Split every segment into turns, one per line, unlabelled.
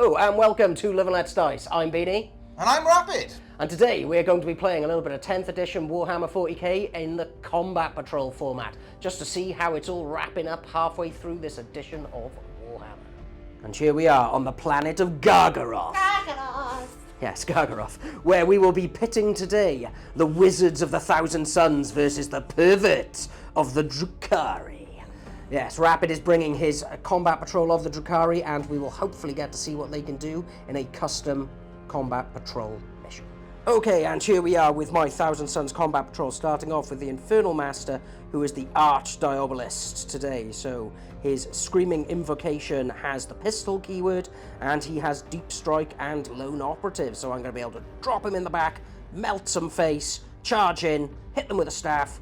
Hello and welcome to Live and Let's Dice. I'm Beanie.
And I'm Rapid.
And today we're going to be playing a little bit of 10th edition Warhammer 40K in the Combat Patrol format, just to see how it's all wrapping up halfway through this edition of Warhammer. And here we are on the planet of Gargaroth. Yes, Gargaroth, where we will be pitting today the Wizards of the Thousand Suns versus the Perverts of the Drukhari. Yes, Rapid is bringing his Combat Patrol of the Drukhari, and we will hopefully get to see what they can do in a custom Combat Patrol mission. Okay, and here we are with my Thousand Suns Combat Patrol, starting off with the Infernal Master, who is the Arch-Diabolist today. So his Screaming Invocation has the pistol keyword, and he has Deep Strike and Lone Operative. So I'm going to be able to drop him in the back, melt some face, charge in, hit them with a staff,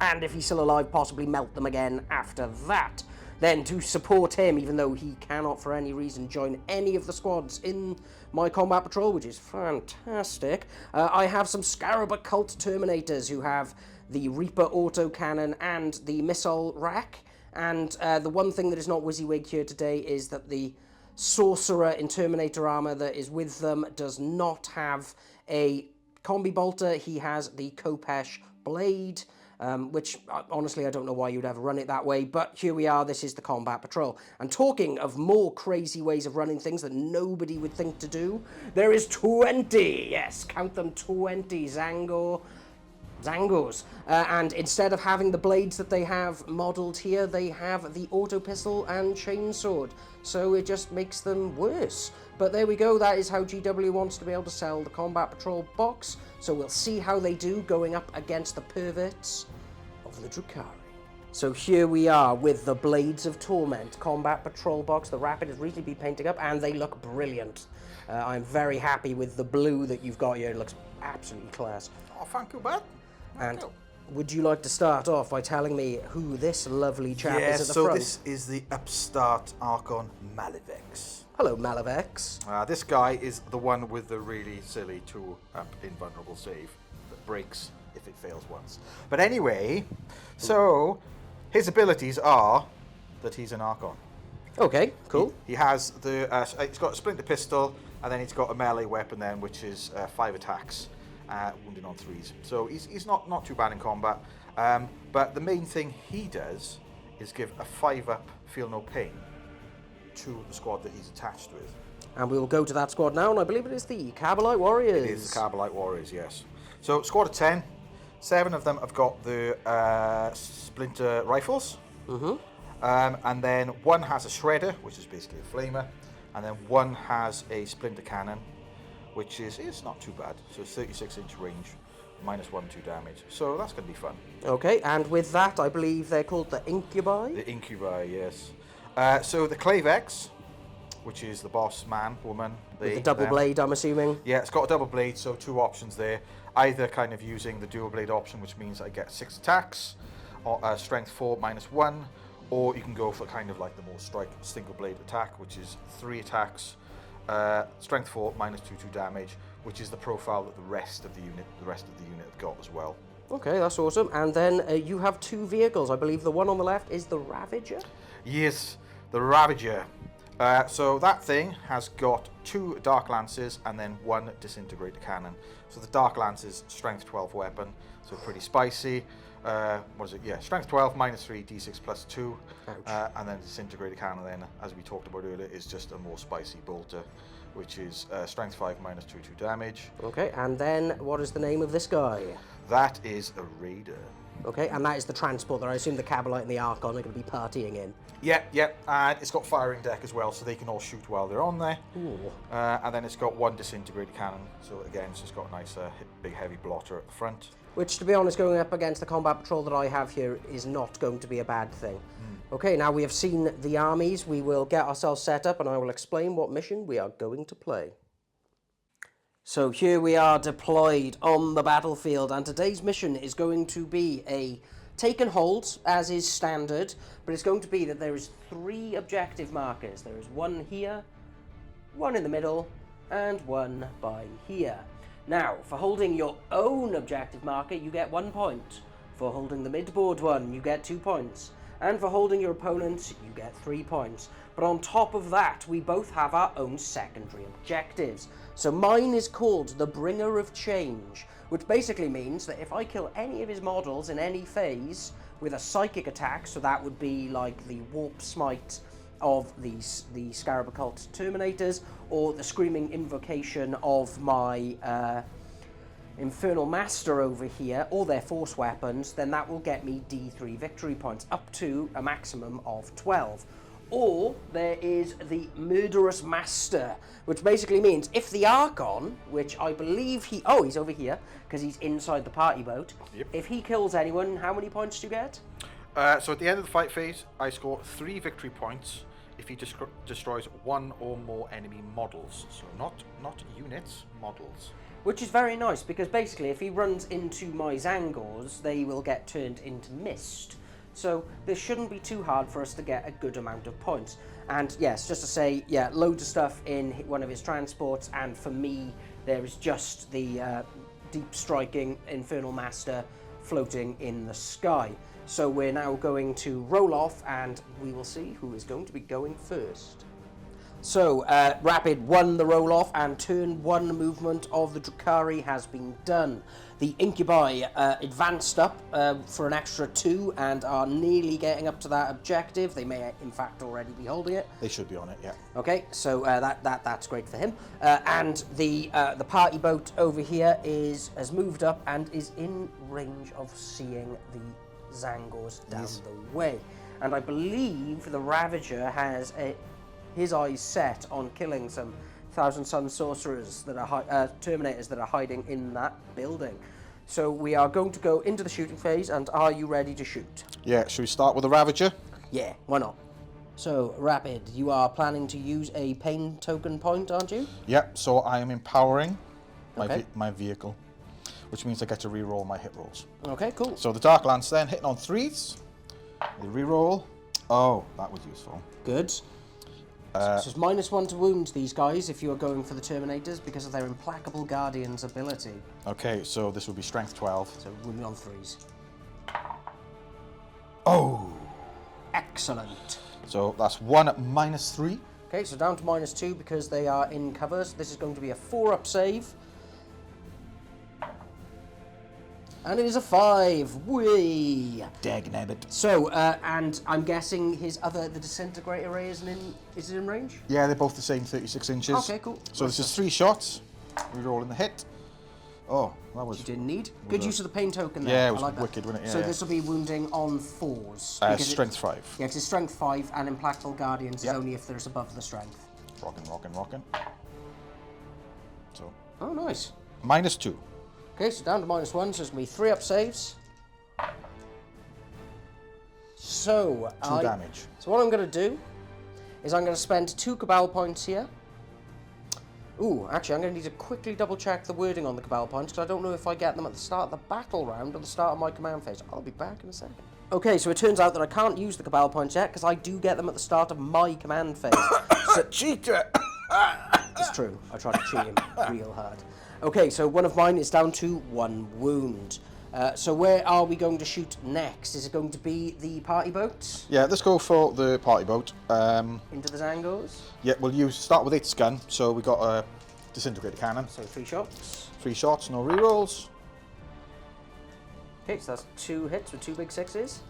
and if he's still alive, possibly melt them again after that. Then to support him, even though he cannot for any reason join any of the squads in my Combat Patrol, which is fantastic, I have some Scarab Occult Terminators who have the Reaper Autocannon and the Missile Rack. And the one thing that is not WYSIWYG here today is that the Sorcerer in Terminator armor that is with them does not have a Combi Bolter. He has the Khopesh Blade, which honestly I don't know why you'd ever run it that way, but here we are, this is the Combat Patrol. And talking of more crazy ways of running things that nobody would think to do, there is 20, yes, count them, 20 Zangors. And instead of having the blades that they have modelled here, they have the auto pistol and chainsword. So it just makes them worse. But there we go, that is how GW wants to be able to sell the Combat Patrol box. So we'll see how they do going up against the Perverts of the Drukhari. So here we are with the Blades of Torment Combat Patrol box. The Rapid has recently been painting up and they look brilliant. I'm very happy with the blue that you've got here. It looks absolutely class.
Oh, thank you, bud.
And would you like to start off by telling me who this lovely chap is at the front?
This is the upstart Archon Malevex.
Hello, Malevex.
This guy is the one with the really silly 2-up invulnerable save that breaks if it fails once. But anyway, so his abilities are that he's an Archon.
Okay, cool.
He has the he's got a splinter pistol, and then he's got a melee weapon then, which is 5 attacks. Wounding on 3s. So he's not too bad in combat. But the main thing he does is give a 5-up feel no pain to the squad that he's attached with.
And we will go to that squad now, and I believe it is the Cabalite Warriors.
It is the Cabalite Warriors, yes. So squad of 10, 7 of them have got the splinter rifles. Mm-hmm. And then 1 has a shredder, which is basically a flamer, and then 1 has a splinter cannon, which is not too bad. So 36-inch range, -1/2 damage. So that's going to be fun. Okay,
and with that, I believe they're called the Incubi?
The Incubi, yes. So the Clavex, which is the boss man, woman.
With the double blade, I'm assuming?
Yeah, it's got a double blade, so 2 options there. Either kind of using the dual blade option, which means I get 6 attacks, or strength 4 -1, or you can go for kind of like the more strike single blade attack, which is 3 attacks, strength 4 -2/2 damage, which is the profile that the rest of the unit have got as well.
Okay, that's awesome. And then you have 2 vehicles. I believe the one on the left is the Ravager?
Yes, the Ravager. So that thing has got 2 Dark Lances and then 1 Disintegrator Cannon. So the Dark Lance is strength 12 weapon, so pretty spicy. What is it? Yeah, strength 12, -3, d6 +2. And then Disintegrator Cannon then, as we talked about earlier, is just a more spicy bolter, which is strength 5, -2/2 damage.
Okay, and then what is the name of this guy?
That is a Raider.
Okay, and that is the transport that I assume the Cabalite and the Archon are going to be partying in.
Yep, and it's got firing deck as well, so they can all shoot while they're on there. And then it's got 1 Disintegrator Cannon, so again, it's just got a nice big heavy blotter at the front.
Which, to be honest, going up against the Combat Patrol that I have here is not going to be a bad thing. Okay, now we have seen the armies, we will get ourselves set up and I will explain what mission we are going to play. So here we are deployed on the battlefield, and today's mission is going to be a take and hold, as is standard, but it's going to be that there is 3 objective markers. There is 1 here, 1 in the middle, and 1 by here. Now, for holding your own objective marker, you get 1 point. For holding the midboard one, you get 2 points. And for holding your opponent, you get 3 points. But on top of that, we both have our own secondary objectives. So mine is called the Bringer of Change, which basically means that if I kill any of his models in any phase with a psychic attack, so that would be like the Warp Smite of the Scarab Occult Terminators, or the Screaming Invocation of my Infernal Master over here, or their force weapons, then that will get me D3 victory points, up to a maximum of 12. Or there is the Murderous Master, which basically means if the Archon, which I believe he's over here, because he's inside the party boat.
Yep.
If he kills anyone, how many points do you get?
So at the end of the fight phase, I score 3 victory points if he destroys 1 or more enemy models. So not units, models.
Which is very nice, because basically if he runs into my Zangors, they will get turned into mist. So this shouldn't be too hard for us to get a good amount of points. And yes, just to say, yeah, loads of stuff in one of his transports, and for me, there is just the deep striking Infernal Master floating in the sky. So we're now going to roll off, and we will see who is going to be going first. So, Rapid won the roll-off, and turn 1 movement of the Drukhari has been done. The Incubi advanced up for an extra 2 and are nearly getting up to that objective. They may, in fact, already be holding it.
They should be on it, yeah.
Okay, so that's great for him. And the party boat over here has moved up and is in range of seeing the Zangors down the way. And I believe the Ravager has his eyes set on killing some Thousand Sun sorcerers that are Terminators that are hiding in that building. So we are going to go into the shooting phase, and are you ready to shoot?
Yeah, should we start with the Ravager?
Yeah, why not? So, Rapid, you are planning to use a pain token point, aren't you?
Yep, so I am empowering
Okay.
my vehicle, which means I get to re-roll my hit rolls.
Okay, cool.
So the Dark Lance then, hitting on 3s, the re-roll. Oh, that was useful.
Good. So it's -1 to wound these guys if you are going for the Terminators because of their Implacable Guardian's ability.
Okay, so this would be Strength 12.
So wounding on 3s.
Oh!
Excellent.
So that's 1 -3.
Okay, so down to -2 because they are in cover. So this is going to be a 4-up save. And it is a 5. Whee!
Dagnabbit.
So, and I'm guessing the disintegrator ray is it in range?
Yeah, they're both the same 36 inches.
Okay, cool.
So this is 3 shots. Re-rolling the hit. Oh, that was...
You didn't need. Good use of the pain token there.
Yeah, it was
I like
wicked,
that.
wasn't it? Yeah,
so
yeah.
this will be wounding on 4s.
Strength 5.
Yeah, it's Strength 5, and Implacable Guardians
Yep.
is only if there's above the Strength.
Rockin'. So,
Oh, nice.
-2.
Okay, so down to -1, so there's going to be 3-up saves. So,
2 damage.
So what I'm going to do is I'm going to spend 2 Cabal points here. Ooh, actually, I'm going to need to quickly double-check the wording on the Cabal points, because I don't know if I get them at the start of the battle round or the start of my command phase. I'll be back in a second. Okay, so it turns out that I can't use the Cabal points yet, because I do get them at the start of my command phase.
Cheater!
It's true, I tried to cheat him real hard. Okay, so one of mine is down to 1 wound. So where are we going to shoot next? Is it going to be the party boat?
Yeah, let's go for the party boat.
Into the Zangors?
Yeah, we'll start with its gun. So we got a disintegrator cannon.
So 3 shots.
3 shots, no rerolls.
Okay, so that's 2 hits with 2 big 6s.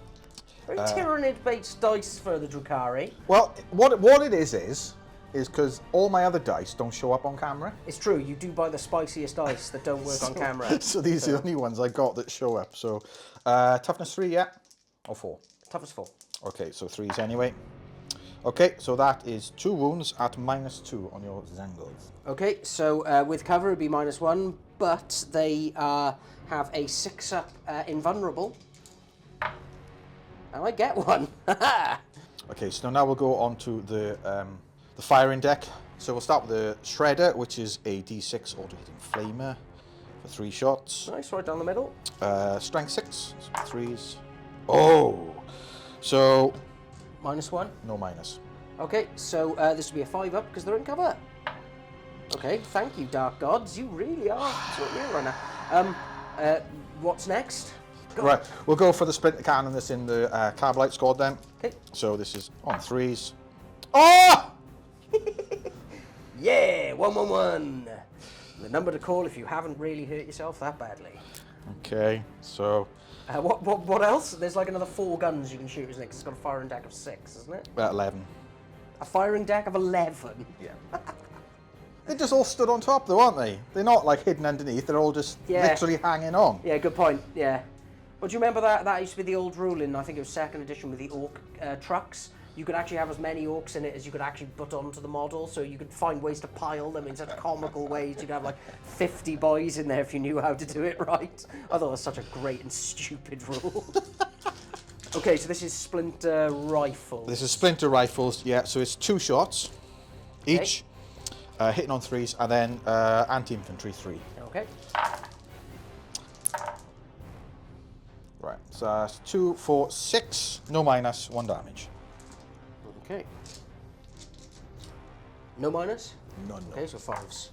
Very Tyrannid-based dice for the Drukhari.
Well, what it is because all my other dice don't show up on camera.
It's true, you do buy the spiciest dice that don't work on camera.
So these are the only ones I got that show up. So toughness 3, yeah? Or 4?
Toughness 4.
Okay, so 3s anyway. Okay, so that is 2 wounds at -2 on your Zangors.
Okay, so with cover it'd be -1, but they have a 6-up invulnerable. And I get 1.
Okay, so now we'll go on to the firing deck. So we'll start with the Shredder, which is a D6 auto-hitting flamer for 3 shots.
Nice, right down the middle.
Strength 6, so 3s. Oh! So...
-1.
No minus.
Okay, so this will be a 5-up because they're in cover. Okay, thank you, Dark Gods. You really are sorting me out right now. What's next?
Right, we'll go for the splinter cannon that's in the Carbolite squad then.
Okay.
So this is on 3s. Oh!
Yeah, 111. The number to call if you haven't really hurt yourself that badly.
Okay, so...
What else? There's like another 4 guns you can shoot, isn't it? 'Cause it's got a firing deck of 6, isn't it?
11.
A firing deck of 11?
Yeah. They just all stood on top though, aren't they? They're not like hidden underneath, they're all just literally hanging on.
Yeah, good point, yeah. Well, do you remember that used to be the old rule in, I think it was 2nd edition with the Orc trucks? You could actually have as many orcs in it as you could actually put onto the model, so you could find ways to pile them in such comical ways. You'd have like 50 boys in there if you knew how to do it right. I thought it was such a great and stupid rule. Okay, so this is Splinter Rifles.
This is Splinter Rifles, yeah, so it's 2 shots each, hitting on 3s, and then anti-infantry 3.
Okay.
Right, so that's 2, 4, 6, no minus, 1 damage.
Okay. No minus?
None.
Okay, so 5s.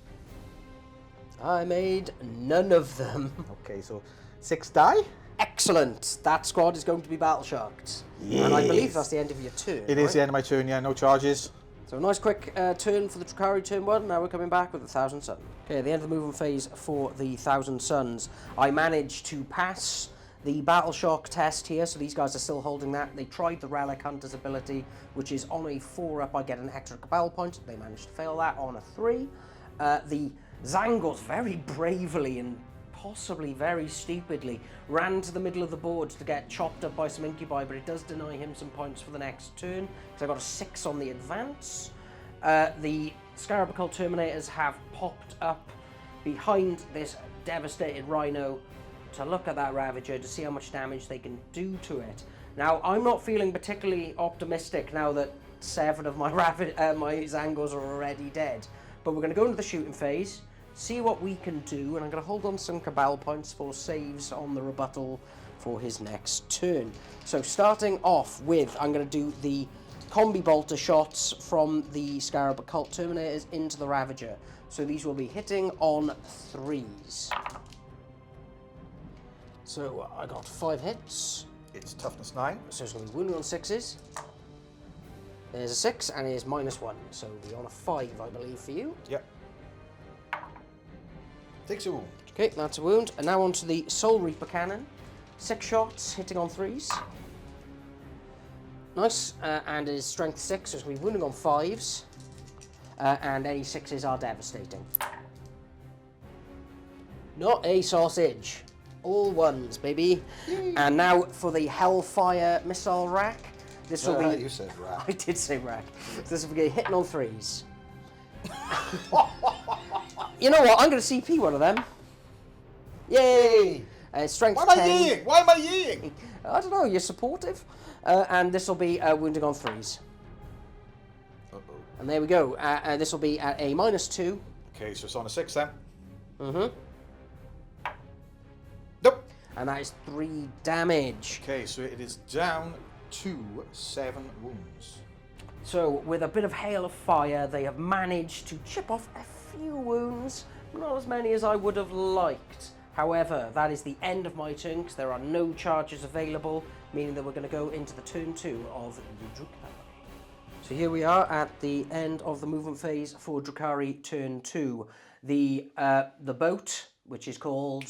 I made none of them.
Okay, so 6 die?
Excellent! That squad is going to be battle shocked.
Yes.
And I believe that's the end of your turn.
It is the end of my turn, yeah, no charges.
So a nice quick turn for the Drukhari turn 1, now we're coming back with the 1,000 Sun. Okay, at the end of the movement phase for the 1,000 Suns, I managed to pass the Battle Shock test here, so these guys are still holding that. They tried the Relic Hunter's ability, which is on a 4-up, I get an extra Cabal point. They managed to fail that on a 3. The Zangors very bravely and possibly very stupidly ran to the middle of the board to get chopped up by some Incubi, but it does deny him some points for the next turn, because I got a 6 on the advance. The Scarab Occult Terminators have popped up behind this devastated Rhino to look at that Ravager to see how much damage they can do to it. Now, I'm not feeling particularly optimistic now that 7 of my my Zangors are already dead, but we're going to go into the shooting phase, see what we can do, and I'm going to hold on some Cabal points for saves on the rebuttal for his next turn. So starting off with, I'm going to do the combi bolter shots from the Scarab Occult Terminators into the Ravager. So these will be hitting on 3s. So I got 5 hits.
It's toughness 9.
So it's going to be wounding on 6s. There's a 6 and it is -1. So we'll be on a 5, I believe, for you.
Yep. Takes a wound.
Okay, that's a wound. And now on to the Soul Reaper Cannon. 6 shots, hitting on 3s. Nice. And it is strength 6, so it's going to be wounding on 5s. And any 6s are devastating. Not a sausage. All 1s, baby. Yay. And now for the Hellfire Missile Rack. This will be...
You said rack.
I did say rack. This will be hitting on 3s. You know what? I'm going to CP one of them. Yay! Strength
Why am
10.
I yeeing? Why am I yeeing?
I don't know. You're supportive. And this will be wounding on 3s.
Uh-oh.
And there we go. This will be at a -2.
Okay, so it's on a 6 then.
Mm-hmm.
Nope.
And that is 3 damage.
Okay, so it is down to 7 wounds.
So with a bit of hail of fire, they have managed to chip off a few wounds. Not as many as I would have liked. However, that is the end of my turn, because there are no charges available, meaning that we're going to go into the turn 2 of the Drukhari. So here we are at the end of the movement phase for Drukhari turn 2. The boat, which is called...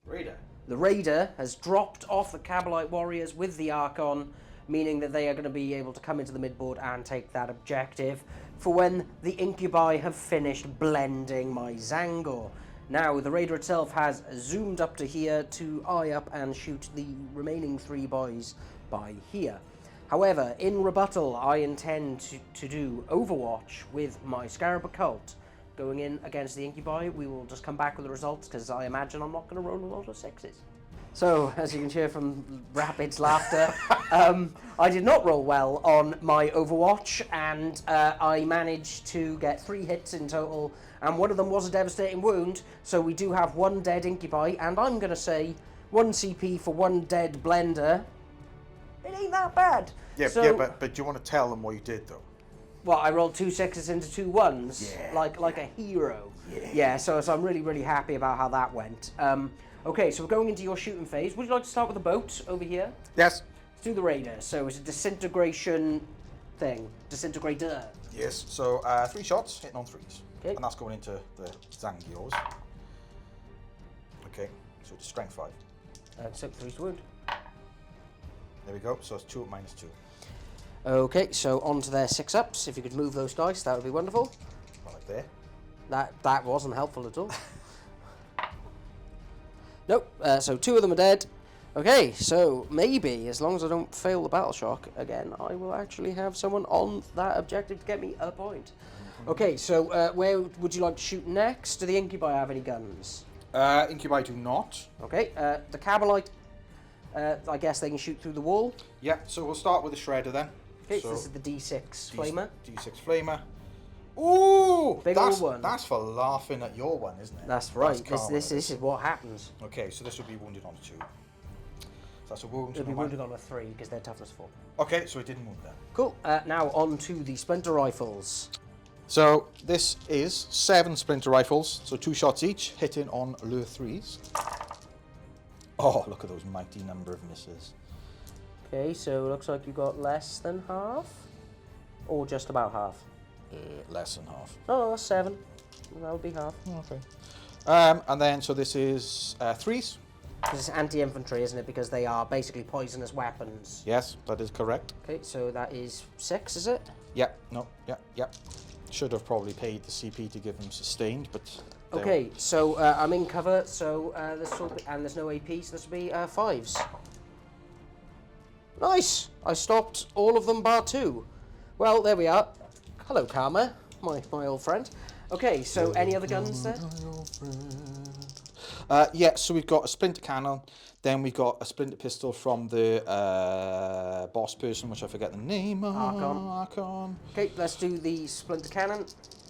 Raider.
The Raider has dropped off the Cabalite warriors with the Archon, meaning that they are going to be able to come into the midboard and take that objective for when the Incubi have finished blending my Zangor. Now, the Raider itself has zoomed up to here to eye up and shoot the remaining 3 boys by here. However, in rebuttal, I intend to do Overwatch with my Scarab Occult. Going in against the Incubi, we will just come back with the results, because I imagine I'm not going to roll a lot of 6s. So, as you can hear from Rapid's laughter, I did not roll well on my Overwatch, and I managed to get 3 hits in total, and one of them was a devastating wound, so we do have 1 dead Incubi, and I'm going to say 1 CP for 1 dead Blender. It ain't that bad.
Yeah,
so,
yeah, but do you want to tell them what you did, though?
Well, I rolled 2 6s into 2 1s,
yeah,
like a hero. Yeah, so I'm really, really happy about how that went. Okay, so we're going into your shooting phase. Would you like to start with the boat over here?
Yes.
Let's do the raider. So it's a disintegration thing. Disintegrator.
Yes. So 3 shots, hitting on 3s.
Okay.
And that's going into the Zangios. Okay, so it's strength 5.
So 3 to wound.
There we go. So it's 2 minus 2.
Okay, so on to their 6-ups. If you could move those dice, that would be wonderful.
Like there.
That wasn't helpful at all. Nope, so 2 of them are dead. Okay, so maybe, as long as I don't fail the battle shock again, I will actually have someone on that objective to get me a point. Okay, so where would you like to shoot next? Do the Incubi have any guns?
Incubi do not.
Okay, the Cabalite, I guess they can shoot through the wall.
Yeah, so we'll start with the Shredder then.
Okay,
so
so this is the D6 Flamer.
D6 Flamer. Ooh!
Big old one.
That's for laughing at your one, isn't it?
That's right,
That's
this is what happens.
Okay, so this would be wounded on a 2. So that's a wound.
It'll be wounded on a 3 because they're toughness 4.
Okay, so it didn't wound that.
Cool, now on to the Splinter Rifles.
So this is 7 Splinter Rifles, so 2 shots each, hitting on le 3s. Oh, look at those mighty number of misses.
Okay, so it looks like you got less than half? Or just about half?
Less than half.
Oh, that's 7. That would be half.
Okay. And then, so this is 3s.
This is anti-infantry, isn't it? Because they are basically poisonous weapons.
Yes, that is correct.
Okay, so that is 6, is it?
Yep, no, yep. Should have probably paid the CP to give them sustained, but...
Okay, so I'm in cover, so this will be, and there's no AP, so this will be 5s. Nice! I stopped all of them bar 2. Well, there we are. Hello, Karma, my old friend. Okay, so any other guns there?
Yeah, so we've got a splinter cannon, then we've got a splinter pistol from the boss person, which I forget the name of. Archon.
Okay, let's do the splinter cannon.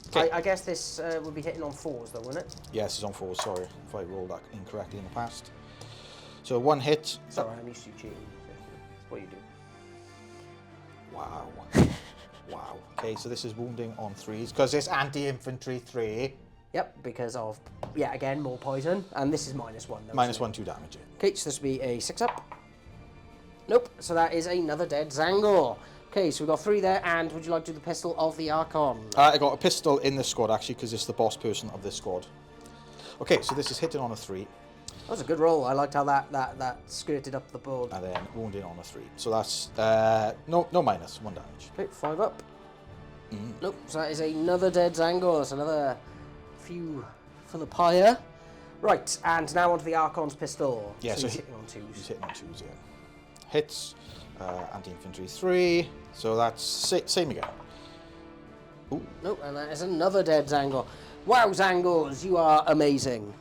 Okay.
I guess this would be hitting on 4s though, wouldn't it?
Yes, it's on 4s, sorry if I rolled that incorrectly in the past. So 1 hit.
Sorry, I'm used to cheating. That's what you do.
Wow. Wow. Okay, so this is wounding on 3s, because it's anti-infantry 3.
Yep, because of, yeah, again, more poison. And this is -1 though.
-1, 2 damage.
Okay, so this will be a 6-up. Nope, so that is another dead Zangor. Okay, so we've got 3 there, and would you like to do the pistol of the Archon?
I got a pistol in this squad, actually, because it's the boss person of this squad. Okay, so this is hitting on a 3.
That was a good roll. I liked how that skirted up the board.
And then wounding on a 3. So that's, no minus, 1 damage.
Okay, 5 up. Nope, so that is another dead Zangor. That's another few for the pyre. Right, and now onto the Archon's pistol.
Yeah, so
he's hitting on 2s.
He's hitting on 2s, yeah. Hits, anti-infantry 3, so that's same again. Ooh.
Nope, and that is another dead Zangor. Wow, Zangors, you are amazing.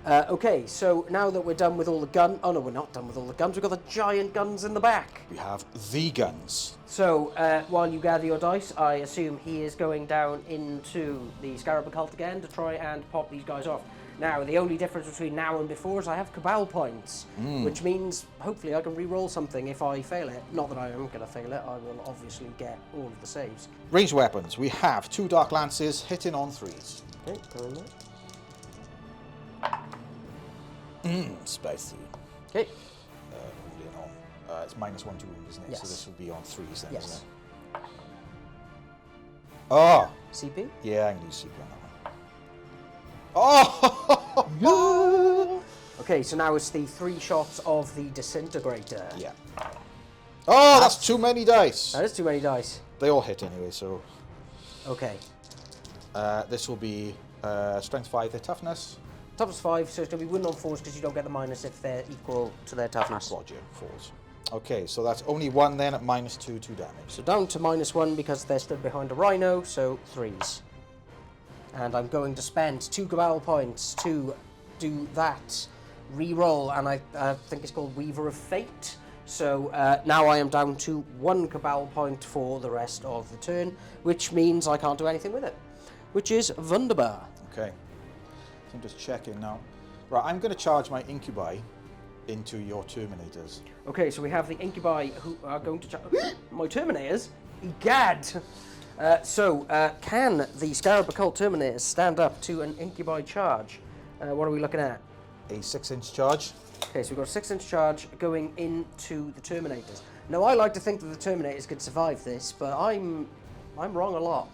Okay, so now that we're done with all the guns... Oh, no, we're not done with all the guns. We've got the giant guns in the back.
We have the guns.
So, while you gather your dice, I assume he is going down into the Scarab Occult again to try and pop these guys off. Now, the only difference between now and before is I have Cabal points, which means hopefully I can re-roll something if I fail it. Not that I am going to fail it, I will obviously get all of the saves.
Ranged weapons. We have 2 Dark Lances hitting on 3s.
Okay, go in there.
Spicy.
Okay.
Wounding on, it's -1 to wound, isn't it?
Yes.
So this will be on 3s then,
Yes.
isn't it? Oh!
CP?
Yeah, I can do CP on that one. Oh!
Okay, so now it's the 3 shots of the Disintegrator.
Yeah. Oh, that's too many dice!
That is too many dice.
They all hit anyway, so...
Okay.
This will be strength 5, their toughness.
Toughness 5, so it's going to be wound on 4s because you don't get the minus if they're equal to their toughness.
Roger, 4s. Okay, so that's only 1 then at -2, 2 damage.
So down to -1 because they're stood behind a rhino, so 3s. And I'm going to spend 2 Cabal points to do that re-roll, and I think it's called Weaver of Fate. So now I am down to 1 Cabal point for the rest of the turn, which means I can't do anything with it, which is wunderbar.
Okay. So I'm just checking now. Right, I'm going to charge my Incubi into your Terminators.
Okay, so we have the Incubi who are going to charge... My Terminators? Egad! Can the Scarab Occult Terminators stand up to an Incubi charge? What are we looking at?
a 6-inch charge.
Okay, so we've got a 6-inch charge going into the Terminators. Now, I like to think that the Terminators could survive this, but I'm wrong a lot.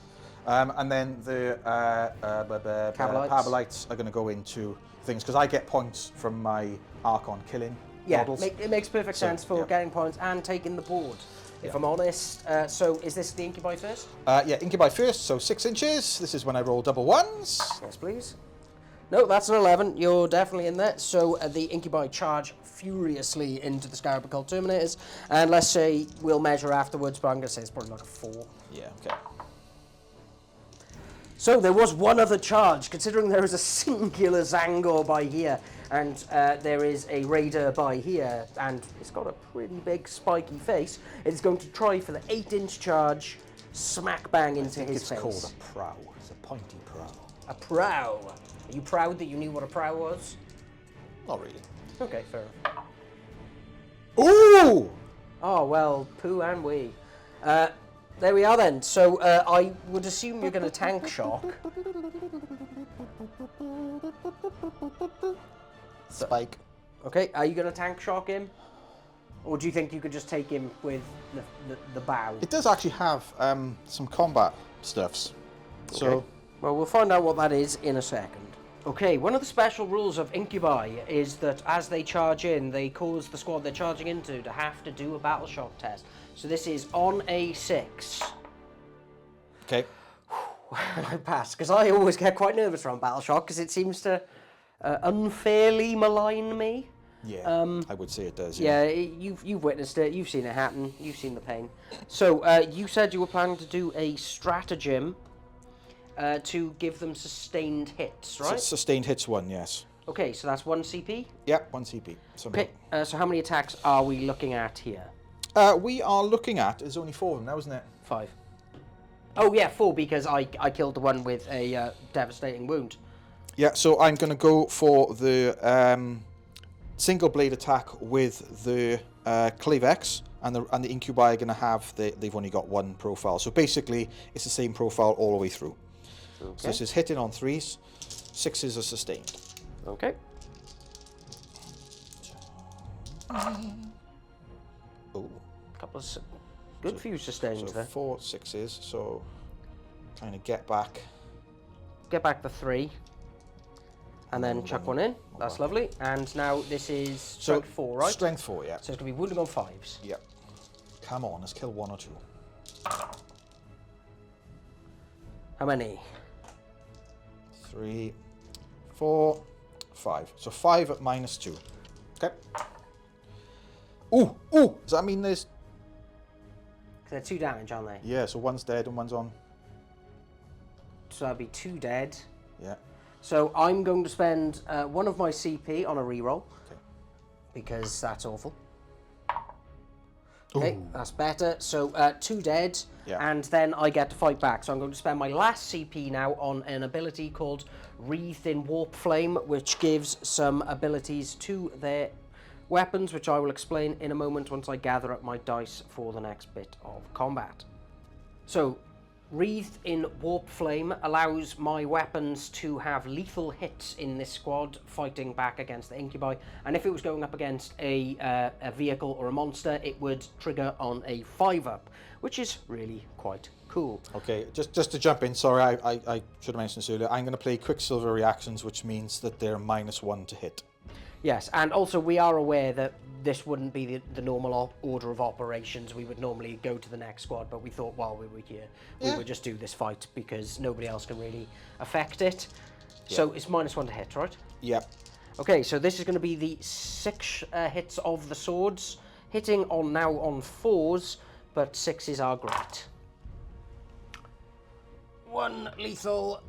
And then the Cabalites are going to go into things, because I get points from my Archon killing models.
It makes perfect sense for getting points and taking the board, if I'm honest. So is this the Incubi first?
Yeah, Incubi first, so 6 inches. This is when I roll double ones.
Yes, please. No, that's an 11. You're definitely in there. So the Incubi charge furiously into the Scarab Cult Terminators. And let's say we'll measure afterwards, but I'm going to say it's probably like a 4.
Yeah, okay.
So there was one other charge, considering there is a singular Zangor by here, and there is a Raider by here, and it's got a pretty big spiky face. It's going to try for the 8-inch charge, smack bang into his face.
It's called a prow. It's a pointy prow.
A prow. Are you proud that you knew what a prow was?
Not really.
Okay, fair enough.
Ooh!
Oh, well, poo and wee. There we are then. So I would assume you're going to tank shock.
Spike.
Okay, are you going to tank shock him? Or do you think you could just take him with the bow?
It does actually have some combat stuffs. So,
okay. Well, we'll find out what that is in a second. Okay, one of the special rules of Incubi is that as they charge in, they cause the squad they're charging into to have to do a battle shock test. So this is on a 6.
okay.
I pass, because I always get quite nervous around battle shock, because it seems to unfairly malign me.
Yeah, I would say it does.
Yeah, you've witnessed it, you've seen it happen, you've seen the pain. So you said you were planning to do a stratagem to give them sustained hits, right?
Sustained hits 1, yes.
Okay, so that's 1 CP?
Yep, 1 CP.
Okay, so how many attacks are we looking at here?
We are looking at, there's only 4 of them now, isn't it?
5. Oh yeah, 4, because I killed the one with a devastating wound.
Yeah, so I'm going to go for the single blade attack with the Clavex, and the Incubi are going to have, they've only got 1 profile. So basically, it's the same profile all the way through. Okay. So this is hitting on 3s, 6s are sustained.
Okay.
Oh.
Couple of good few sustains there.
4 6s, so kind of get back.
Get back the 3. And then chuck one in. That's lovely. And now this is strength 4, right?
Strength 4, yeah.
So it's going to be wounding on 5s.
Yep. Come on, let's kill 1 or 2.
How many?
3, 4, 5. So 5 at -2. Okay. Ooh! Does that mean there's...
They're 2 damage, aren't they?
Yeah, so 1's dead and 1's on.
So that'd be 2 dead.
Yeah.
So I'm going to spend 1 of my CP on a reroll.
Okay.
Because that's awful. Okay,
Ooh.
that's better. So 2 dead,
Yeah.
and then I get to fight back. So I'm going to spend my last CP now on an ability called Wreathed in Warp Flame, which gives some abilities to their weapons, which I will explain in a moment once I gather up my dice for the next bit of combat. So, Wreathed in Warp Flame allows my weapons to have lethal hits in this squad fighting back against the Incubi, and if it was going up against a vehicle or a monster, it would trigger on a 5-up, which is really quite cool.
Okay, just to jump in, sorry, I should have mentioned this earlier. I'm going to play Quicksilver reactions, which means that they're -1 to hit.
Yes, and also we are aware that this wouldn't be the normal order of operations. We would normally go to the next squad, but we thought while we were here, we would just do this fight because nobody else can really affect it. Yeah. So it's -1 to hit, right?
Yep.
Okay, so this is going to be the 6 hits of the swords, hitting now on 4s, but 6s are great. 1 lethal.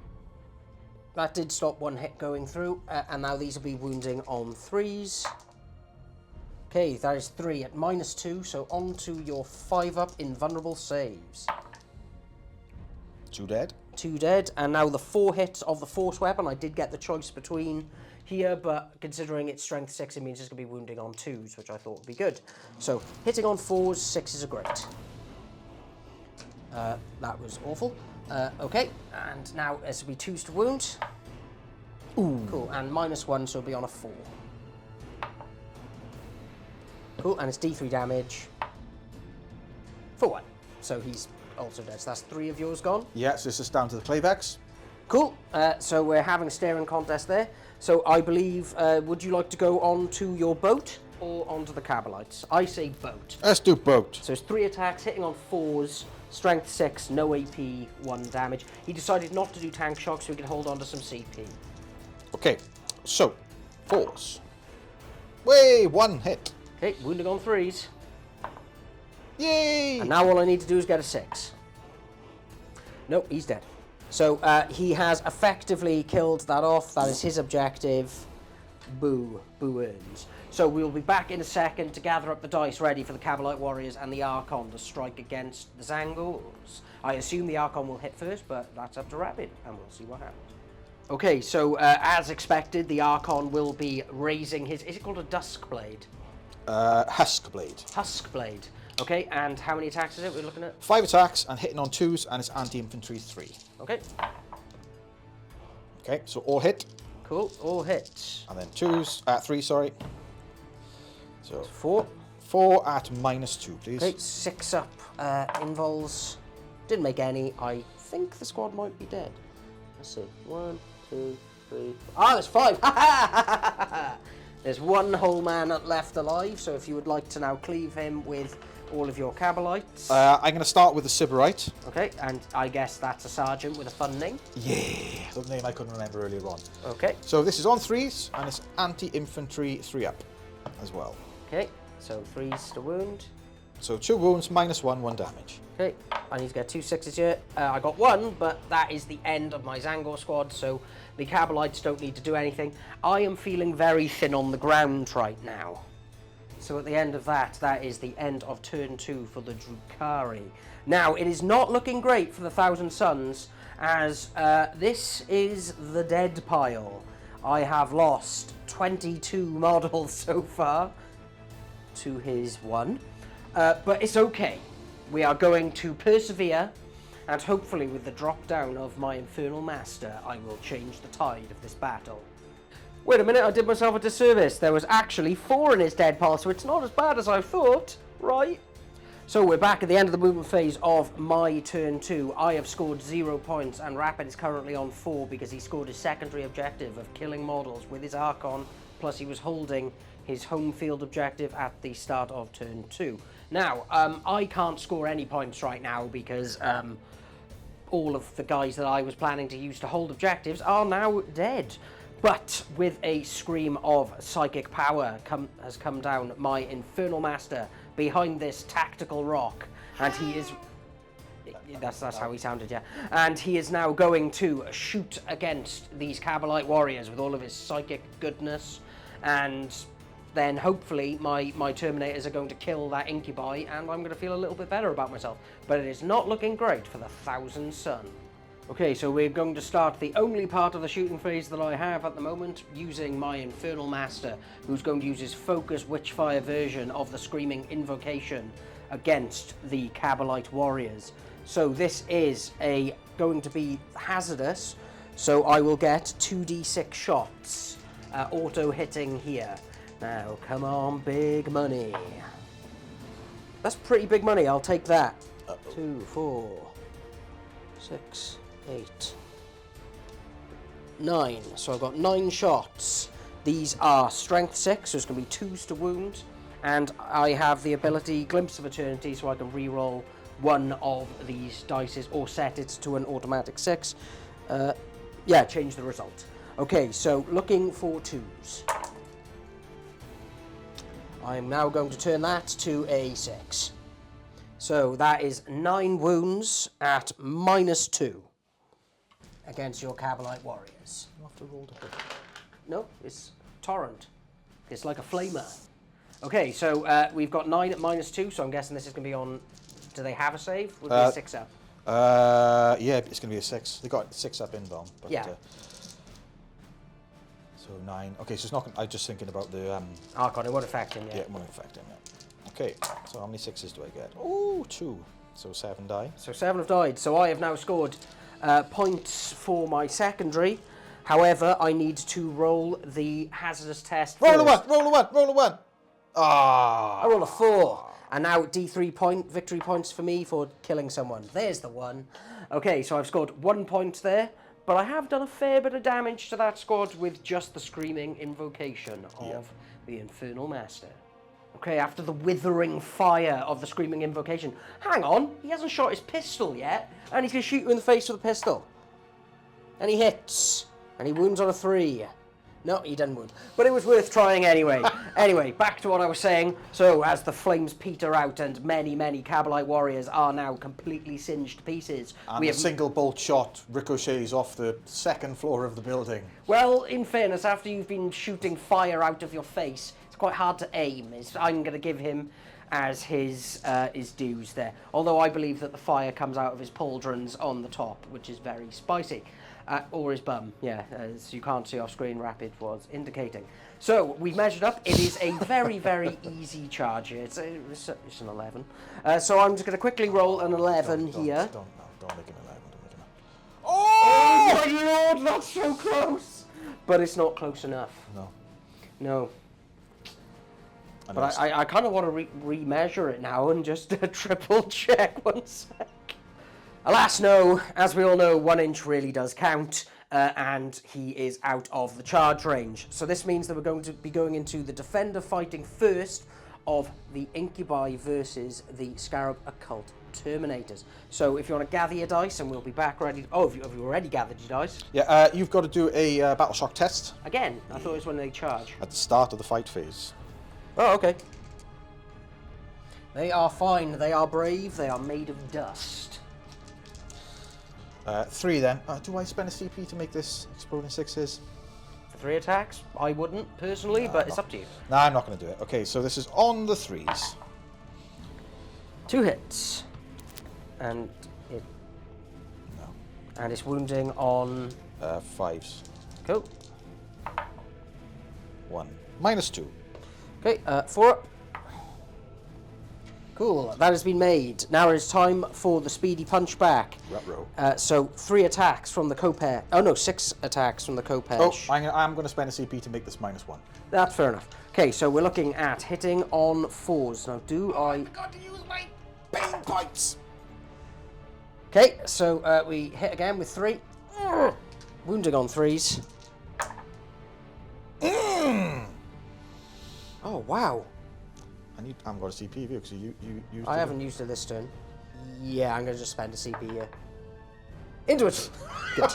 That did stop 1 hit going through, and now these will be wounding on 3s. Okay, that is 3 at -2, so on to your 5-up invulnerable saves.
2 dead.
2 dead, and now the 4 hits of the force weapon. I did get the choice between here, but considering it's strength 6, it means it's going to be wounding on 2s, which I thought would be good. So, hitting on 4s, 6s are great. That was awful. Okay, and now as we 2s to wound. Ooh. Cool, and -1, so it'll be on a 4. Cool, and it's D3 damage for 1. So he's also dead. So that's 3 of yours gone.
Yeah, so this is down to the Clayvex.
Cool. So we're having a staring contest there. So I believe, would you like to go on to your boat or onto the Cabalites? I say boat.
Let's do boat.
So it's 3 attacks, hitting on 4s, strength 6, no AP, 1 damage. He decided not to do tank shock so he could hold on to some CP.
Okay, so 4s. Way, 1 hit.
Okay, wounding on 3s.
Yay!
And now all I need to do is get a 6. Nope, he's dead. So he has effectively killed that off. That is his objective. Boo. Boo earns. So we'll be back in a second to gather up the dice ready for the Cabalite Warriors and the Archon to strike against the Zangors. I assume the Archon will hit first, but that's up to Rapid, and we'll see what happens. Okay, so as expected, the Archon will be raising his... Is it called a Duskblade?
Huskblade.
Huskblade. Okay, and how many attacks is it we're looking at?
5 attacks and hitting on 2s, and it's anti-infantry 3.
Okay.
Okay, so all hit.
Cool, all hits.
And then 3, sorry. So
4.
4 at -2, please.
Okay, 6 up. Invols. Didn't make any. I think the squad might be dead. Let's see. 1, 2, 3. Ah, there's 5. There's 1 whole man left alive, so if you would like to now cleave him with all of your Cabalites.
I'm going to start with the Sybarite.
Okay, and I guess that's a sergeant with a fun name.
Yeah, the name I couldn't remember earlier on.
Okay.
So this is on 3s, and it's anti-infantry 3 up as well.
Okay, so 3s to wound.
So 2 wounds, -1, 1 damage.
Okay, I need to get 2 6s here. I got 1, but that is the end of my Zangor squad, so the Cabalites don't need to do anything. I am feeling very thin on the ground right now. So at the end of that, that is the end of turn 2 for the Drukhari. Now, it is not looking great for the Thousand Suns, as this is the dead pile. I have lost 22 models so far to his 1. But it's okay. We are going to persevere, and hopefully with the drop down of my Infernal Master, I will change the tide of this battle. Wait a minute, I did myself a disservice. There was actually 4 in his dead pile, so it's not as bad as I thought, right? So we're back at the end of the movement phase of my turn 2. I have scored 0 points, and Rapid is currently on 4 because he scored his secondary objective of killing models with his Archon, plus he was holding his home field objective at the start of turn 2. Now, I can't score any points right now because all of the guys that I was planning to use to hold objectives are now dead. But with a scream of psychic power has come down my Infernal Master behind this tactical rock, and he is... That's how he sounded, yeah. And he is now going to shoot against these Cabalite warriors with all of his psychic goodness, and then hopefully my Terminators are going to kill that Incubi, and I'm going to feel a little bit better about myself. But it is not looking great for the Thousand Sun. Okay, so we're going to start the only part of the shooting phase that I have at the moment, using my Infernal Master, who's going to use his Focus Witchfire version of the Screaming Invocation against the Cabalite warriors. So this is going to be hazardous, so I will get 2d6 shots, auto-hitting here. Now, come on, big money. That's pretty big money, I'll take that. 2, 4, 6, 8, 9. So I've got 9 shots. These are strength 6, so it's going to be 2s to wound. And I have the ability Glimpse of Eternity, so I can re-roll one of these dices or set it to an automatic 6. Yeah, change the result. Okay, so looking for 2s. I'm now going to turn that to a 6. So that is 9 wounds at -2 against your Cabalite warriors.
You have to roll the hit.
No, it's Torrent. It's like a flamer. Okay, so we've got 9 at -2, so I'm guessing this is going to be on... Do they have a save? Would be a 6 up?
Yeah, it's going to be a 6. They got 6 up inbound. But,
yeah.
So 9. Okay, so it's not... I'm just thinking about the...
Archon, it won't affect him yet.
Yeah, it won't affect him, yeah. Okay, so how many 6s do I get? Oh, 2. So 7 die.
So 7 have died. So I have now scored points for my secondary. However, I need to roll the hazardous test
Roll a
first.
1, roll a 1, roll a 1. Ah.
I roll a 4. And now D3 victory points for me for killing someone. There's the 1. Okay, so I've scored 1 point there. But I have done a fair bit of damage to that squad with just the screaming invocation of the Infernal Master. Okay, after the withering fire of the screaming invocation. Hang on, he hasn't shot his pistol yet. And he's going to shoot you in the face with a pistol. And he hits. And he wounds on a 3. No, he didn't wound. But it was worth trying anyway. Anyway, back to what I was saying. So, as the flames peter out and many, many Kabbalite warriors are now completely singed to pieces.
And a single bolt shot ricochets off the 2nd floor of the building.
Well, in fairness, after you've been shooting fire out of your face, it's quite hard to aim. I'm going to give him as his dues there. Although I believe that the fire comes out of his pauldrons on the top, which is very spicy. Or his bum, yeah, as you can't see off screen, Rapid was indicating. So, we've measured up. It is a very, very easy charge here. It's an 11. So I'm just going to quickly roll an 11 here.
Don't make an 11. Don't make an 11.
Oh, my lord, that's so close! But it's not close enough. No. But I kind of want to re-measure it now and just triple check 1 sec. Alas, no. As we all know, 1 inch really does count, and he is out of the charge range. So this means that we're going to be going into the Defender fighting first of the Incubi versus the Scarab Occult Terminators. So if you want to gather your dice, and we'll be back ready. Oh, have you already gathered your dice?
Yeah, you've got to do a battle shock test.
Again? I thought it was when they charge.
At the start of the fight phase.
Oh, okay. They are fine. They are brave. They are made of dust.
3 then. Do I spend a CP to make this exploding 6s?
For 3 attacks? I wouldn't, personally, but it's up to you.
No, I'm not going to do it. Okay, so this is on the 3s.
2 hits. And it...
No.
And it's wounding on...
5s.
Cool.
1. -2.
Okay, 4. Cool, that has been made. Now it is time for the speedy punch back.
Ruh-roh.
So 3 attacks from the co-pair. Oh no, 6 attacks from the co-pair.
Oh, I'm going to spend a CP to make this -1.
That's fair enough. Okay, so we're looking at hitting on 4s. Now I
forgot to use my pain points.
Okay, so we hit again with 3. Wounding on 3s. Oh, wow.
I haven't got a CP view because you used it.
I haven't used it this turn. Yeah, I'm going to just spend a CP here. Into it! Good.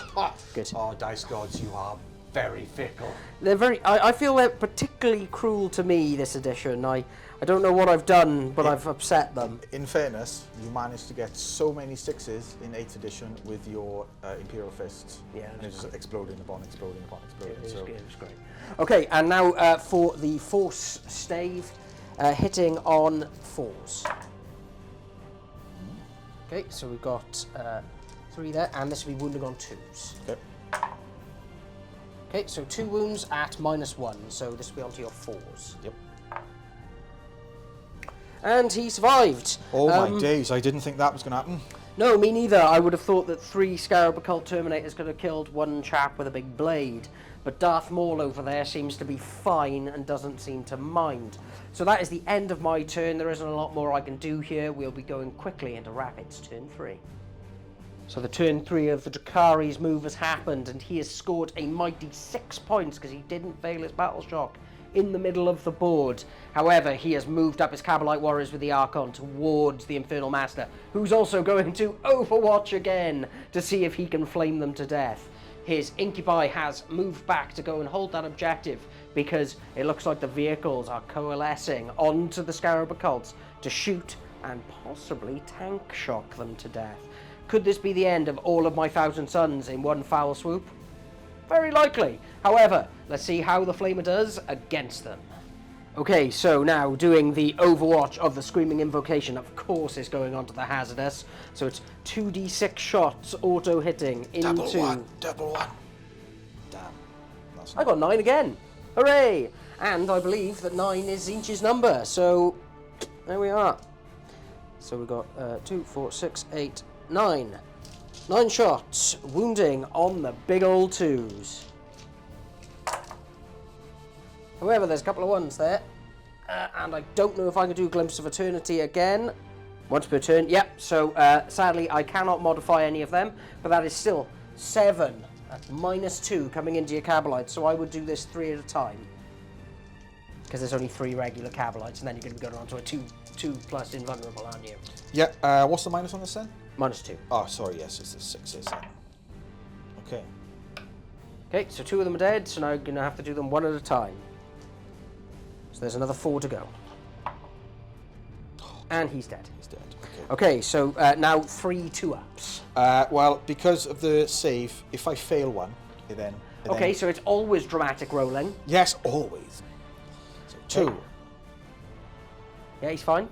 Good.
Oh, dice gods, you are very fickle.
They're very... I feel they're particularly cruel to me this edition. I don't know what I've done, but I've upset them.
In fairness, you managed to get so many 6s in 8th edition with your Imperial Fists.
Yeah.
And it just exploding upon exploding upon exploding.
It was great. Okay, and now for the Force Stave. Hitting on 4s. Okay, so we've got 3 there, and this will be wounding on 2s.
Okay.
Okay, so 2 wounds at -1, so this will be onto your 4s.
Yep.
And he survived.
Oh my days, I didn't think that was going to happen.
No, me neither. I would have thought that 3 Scarab Occult Terminators could have killed 1 chap with a big blade. But Darth Maul over there seems to be fine and doesn't seem to mind. So that is the end of my turn. There isn't a lot more I can do here. We'll be going quickly into Rapid's turn 3. So the turn 3 of the Drukhari's move has happened, and he has scored a mighty 6 points because he didn't fail his battle shock in the middle of the board. However, he has moved up his Kabbalite warriors with the Archon towards the Infernal Master, who's also going to Overwatch again to see if he can flame them to death. His Incubi has moved back to go and hold that objective because it looks like the vehicles are coalescing onto the Scarab Occults to shoot and possibly tank shock them to death. Could this be the end of all of my 1,000 Suns in one foul swoop? Very likely. However, let's see how the Flamer does against them. Okay, so now doing the Overwatch of the Screaming Invocation, of course, is going on to the Hazardous. So it's 2d6 shots auto-hitting into...
Double one. Damn.
I got 9 again. Hooray! And I believe that 9 is Zinch's number, so there we are. So we've got 2, 4, 6, 8, 9. 9 shots, wounding on the big old 2s. However, there's a couple of ones there. And I don't know if I can do Glimpse of Eternity again. Once per turn, yep. So sadly, I cannot modify any of them, but that is still 7. That's -2 coming into your Kabalites. So I would do this 3 at a time, because there's only 3 regular Kabalites, and then you're going to be going on to a 2+ invulnerable, aren't you?
Yeah. What's the minus on this then?
-2.
Oh, sorry. Yes, it's the 6s then. Okay.
Okay, so 2 of them are dead. So now you're going to have to do them 1 at a time. So there's another 4 to go. And he's dead.
He's dead.
Okay, so now 3 2-ups.
Well, because of the save, if I fail one, then...
Okay, so it's always dramatic rolling.
Yes, always. So 2.
Okay. Yeah, he's fine.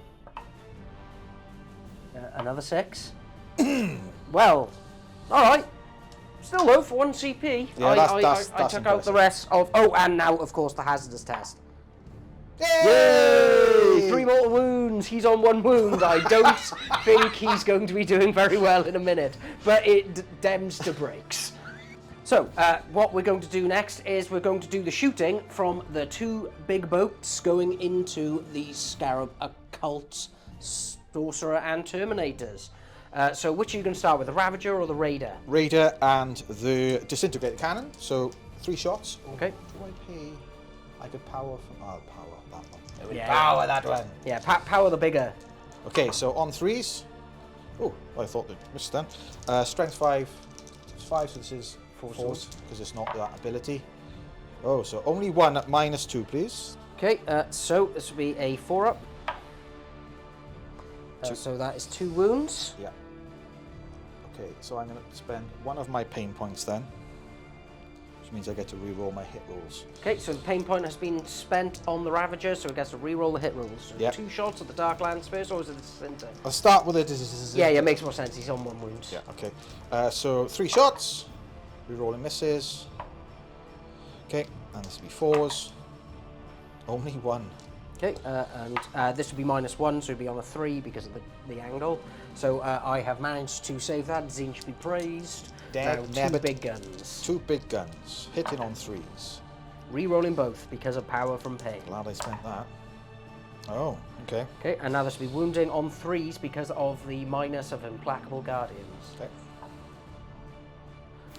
Another 6. Well, all right. Still low for 1 CP.
Yeah,
I took out the rest of... Oh, and now, of course, the hazardous test.
Yay!
3 mortal wounds. He's on 1 wound. I don't think he's going to be doing very well in a minute, but it dems to breaks. So, what we're going to do next is we're going to do the shooting from the 2 big boats going into the Scarab Occult, Sorcerer and Terminators. So, which are you going to start with, the Ravager or the Raider?
Raider and the Disintegrated Cannon. So 3 shots.
Okay.
Do I pay? I could power from... Oh, power that one.
Yeah,
Power that one.
Yeah, power the bigger.
Okay, so on 3s. Oh, I thought they missed then. Strength 5. It's 5, so this is 4s, because it's not that ability. Oh, so only 1 at -2, please.
Okay, so this will be a 4-up. So that is 2 wounds.
Yeah. Okay, so I'm going to spend 1 of my pain points then, which means I get to re-roll my hit rolls.
Okay, so the pain point has been spent on the Ravager, so it gets to re-roll the hit rolls. So
yep.
2 shots at the Dark Lands first, or is it the Center?
I'll start with it.
Yeah, makes more sense. He's on 1 wound.
Yeah, okay. So 3 shots, re-rolling misses. Okay, and this will be 4s. Only 1.
Okay, and this will be -1, so it'll be on a 3 because of the angle. So I have managed to save that. Zine should be praised. Now, 2 big guns.
2 big guns, hitting on 3s.
Re-rolling both because of power from pain.
Glad I spent that. Oh, okay.
Okay, and now this will be wounding on 3s because of the minus of Implacable Guardians.
Okay.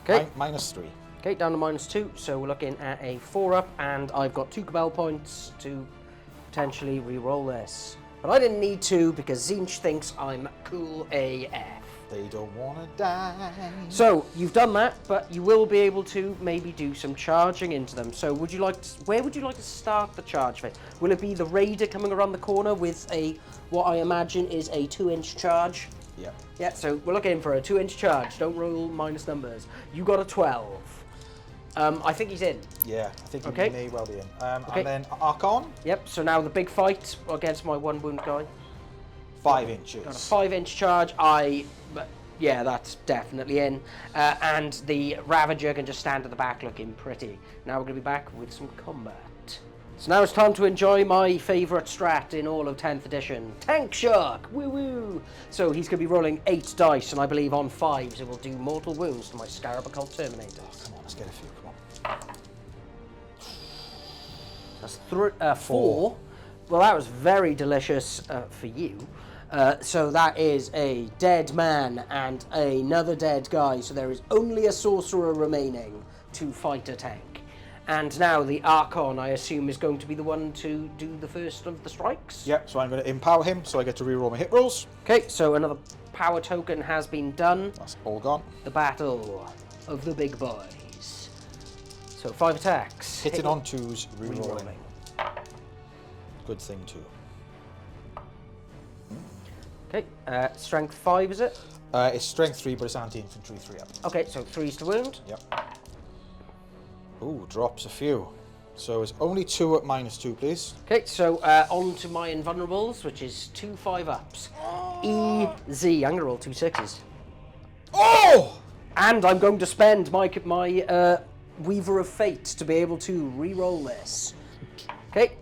Okay.
-3.
Okay, down to -2, so we're looking at a 4-up, and I've got 2 Cabal points to potentially re-roll this. But I didn't need to because Zinch thinks I'm cool AF.
They don't want to die.
So, you've done that, but you will be able to maybe do some charging into them. So, would you like to, where would you like to start the charge phase? Will it be the Raider coming around the corner with what I imagine is a 2-inch charge?
Yeah.
Yeah, so we're looking for a 2-inch charge. Don't roll minus numbers. You got a 12. I think he's in.
Yeah, I think
Okay.
he may well be in.
Okay.
And then Archon.
Yep, so now the big fight against my 1 wound guy.
5 inches.
Got a 5-inch charge. Yeah, that's definitely in. And the Ravager can just stand at the back looking pretty. Now we're going to be back with some combat. So now it's time to enjoy my favourite strat in all of 10th edition. Tank Shark! Woo woo! So he's going to be rolling 8 dice, and I believe on 5s it will do mortal wounds to my Scarab Occult Terminator.
Oh, come on, let's get a few. Come on.
That's 4. Well, that was very delicious for you. So that is a dead man and another dead guy. So there is only a sorcerer remaining to fight a tank. And now the Archon, I assume, is going to be the one to do the first of the strikes?
Yep, so I'm going to empower him, so I get to reroll my hit rolls.
Okay, so another power token has been done.
That's all gone.
The battle of the big boys. So 5 attacks.
Hitting on 2s, rerolling.
Rerolling.
Good thing too.
Okay, strength 5 is it?
It's strength 3, but it's anti-infantry 3 up.
Okay, so 3s to wound.
Yep. Ooh, drops a few. So it's only 2 at -2, please.
Okay, so on to my invulnerables, which is 2 5-ups. Easy. I'm going to roll 2 6s.
Oh!
And I'm going to spend my Weaver of Fate to be able to re-roll this. Okay.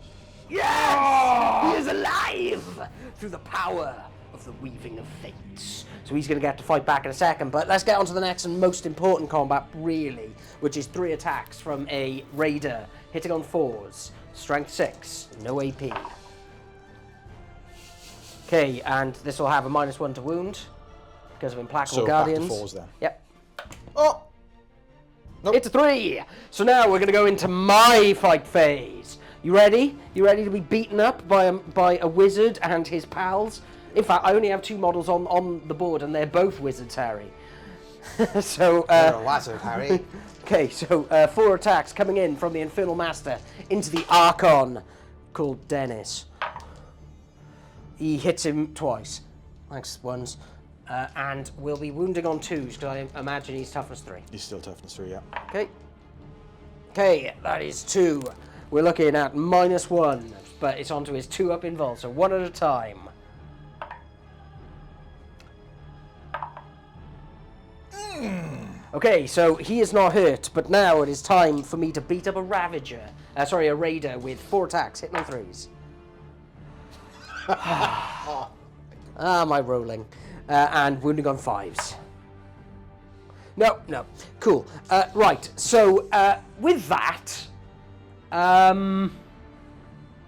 Yes! Oh! He is alive! Through the power of the Weaving of Fate. So he's going to get to fight back in a second, but let's get on to the next and most important combat, really, which is 3 attacks from a Raider, hitting on 4s. Strength 6, no AP. Okay, and this will have a -1 to wound because of Implacable Guardians.
Back to 4s then.
Yep.
Oh! Nope.
It's a 3! So now we're going to go into my fight phase. You ready? You ready to be beaten up by a wizard and his pals? In fact, I only have 2 models on the board, and they're both wizards, Harry. So,
You're a wazard, Harry.
Okay, so 4 attacks coming in from the Infernal Master into the Archon called Dennis. He hits him twice. Thanks, once. And we'll be wounding on 2s, because I imagine he's toughness 3.
He's still toughness 3, yeah.
Okay. Okay, that is 2. We're looking at -1, but it's onto his 2-up involved, so 1 at a time. Okay, so he is not hurt, but now it is time for me to beat up a Ravager. A Raider with 4 attacks, hitting on 3s. My rolling. And wounding on 5s. No. Cool. Right, so with that,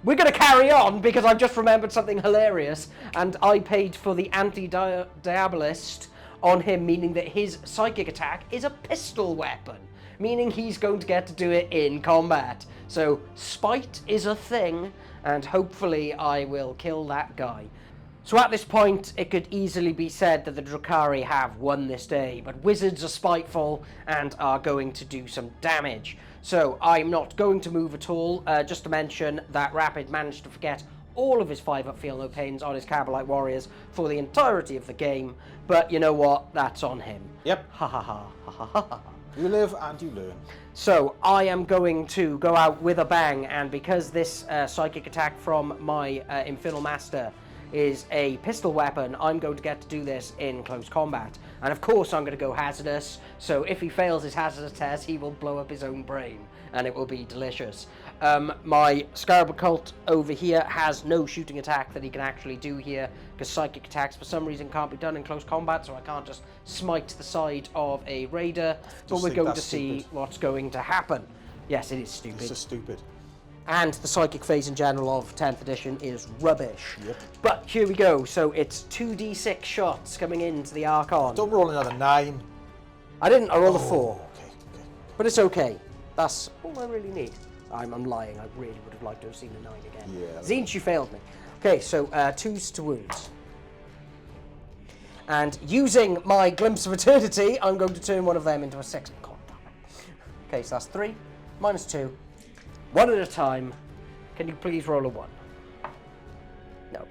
we're going to carry on because I've just remembered something hilarious, and I paid for the Anti-Diabolist on him, meaning that his psychic attack is a pistol weapon, meaning he's going to get to do it in combat. So spite is a thing, and hopefully I will kill that guy. So at this point, it could easily be said that the Drukhari have won this day, but wizards are spiteful and are going to do some damage. So I'm not going to move at all, just to mention that Rapid managed to forget all of his 5-up Feel No Pains on his Cabalite Warriors for the entirety of the game, but you know what? That's on him.
Yep.
Ha ha ha ha ha ha ha.
You live and you learn.
So I am going to go out with a bang, and because this psychic attack from my Infernal Master is a pistol weapon, I'm going to get to do this in close combat. And of course I'm going to go hazardous, so if he fails his hazardous test, he will blow up his own brain, and it will be delicious. My Scarab Occult over here has no shooting attack that he can actually do here, because psychic attacks for some reason can't be done in close combat, so I can't just smite the side of a raider, but we're going to see what's going to happen. Yes, it is stupid.
It's just stupid.
And the psychic phase in general of 10th edition is rubbish.
Yep.
But here we go. So it's 2d6 shots coming into the Archon.
Don't roll another 9.
I didn't. I rolled a 4.
Okay.
But it's okay. That's all I really need. I'm lying. I really would have liked to have seen a 9 again.
Yeah.
Zinch, you failed me. Okay, so 2s to wounds. And using my Glimpse of Eternity, I'm going to turn one of them into a 6. Okay, so that's 3, -2. 1 at a time. Can you please roll a 1? No.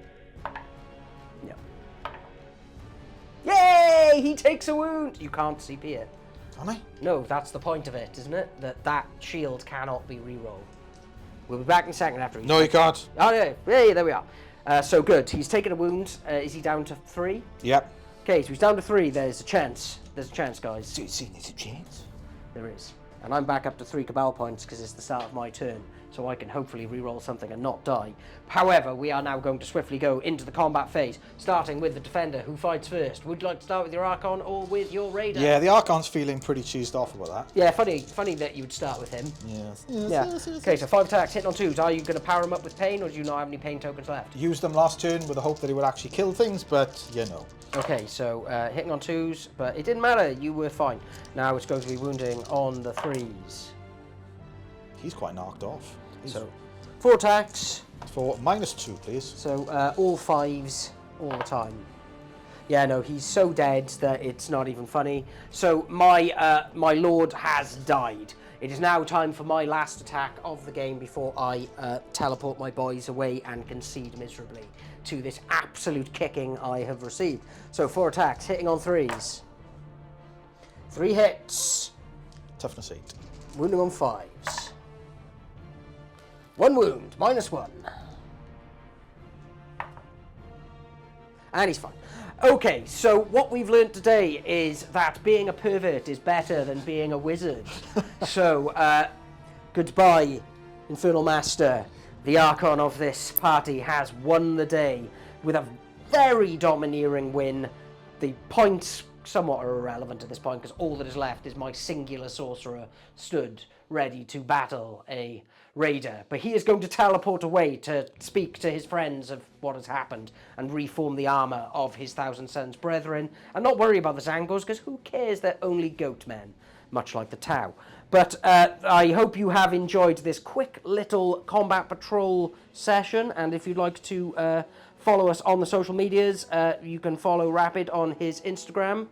Yay! He takes a wound! You can't CP it.
Can I?
No, that's the point of it, isn't it? That shield cannot be re-rolled. We'll be back in a second after he's...
No, you can't.
Oh, yeah. Hey, there we are. So good. He's taken a wound. Is he down to 3?
Yep.
Okay, so he's down to 3. There's a chance. There's a chance, guys.
So there's a chance?
There is. And I'm back up to 3 Cabal points because it's the start of my turn, so I can hopefully re-roll something and not die. However, we are now going to swiftly go into the combat phase, starting with the defender who fights first. Would you like to start with your Archon or with your Raider?
Yeah, the Archon's feeling pretty cheesed off about that.
Yeah, funny that you would start with him.
Yes.
Yeah. Okay, so 5 attacks, hitting on 2s. Are you going to power him up with pain, or do you not have any pain tokens left?
Used them last turn with the hope that he would actually kill things, but you know.
Okay, so hitting on 2s, but it didn't matter. You were fine. Now it's going to be wounding on the 3s.
He's quite knocked off.
So 4 attacks.
For -2, please.
So all 5s all the time. Yeah, no, he's so dead that it's not even funny. So my lord has died. It is now time for my last attack of the game before I teleport my boys away and concede miserably to this absolute kicking I have received. So 4 attacks, hitting on 3s. 3 hits.
Toughness 8.
Wounding on 5s. 1 wound, -1. And he's fine. Okay, so what we've learned today is that being a pervert is better than being a wizard. So, goodbye, Infernal Master. The Archon of this party has won the day with a very domineering win. The points somewhat irrelevant at this point, because all that is left is my singular sorcerer stood ready to battle a raider. But he is going to teleport away to speak to his friends of what has happened and reform the armour of his Thousand Sons brethren, and not worry about the Zangors, because who cares, they're only goat men, much like the Tau. But I hope you have enjoyed this quick little combat patrol session, and if you'd like to follow us on the social medias, you can follow Rapid on his Instagram.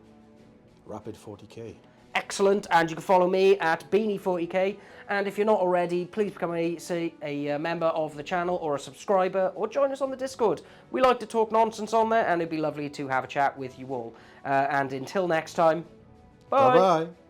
Rapid 40K.
Excellent, and you can follow me at Beanie40K, and if you're not already, please become a member of the channel or a subscriber, or join us on the Discord. We like to talk nonsense on there, and it'd be lovely to have a chat with you all. And until next time, bye!
Bye-bye.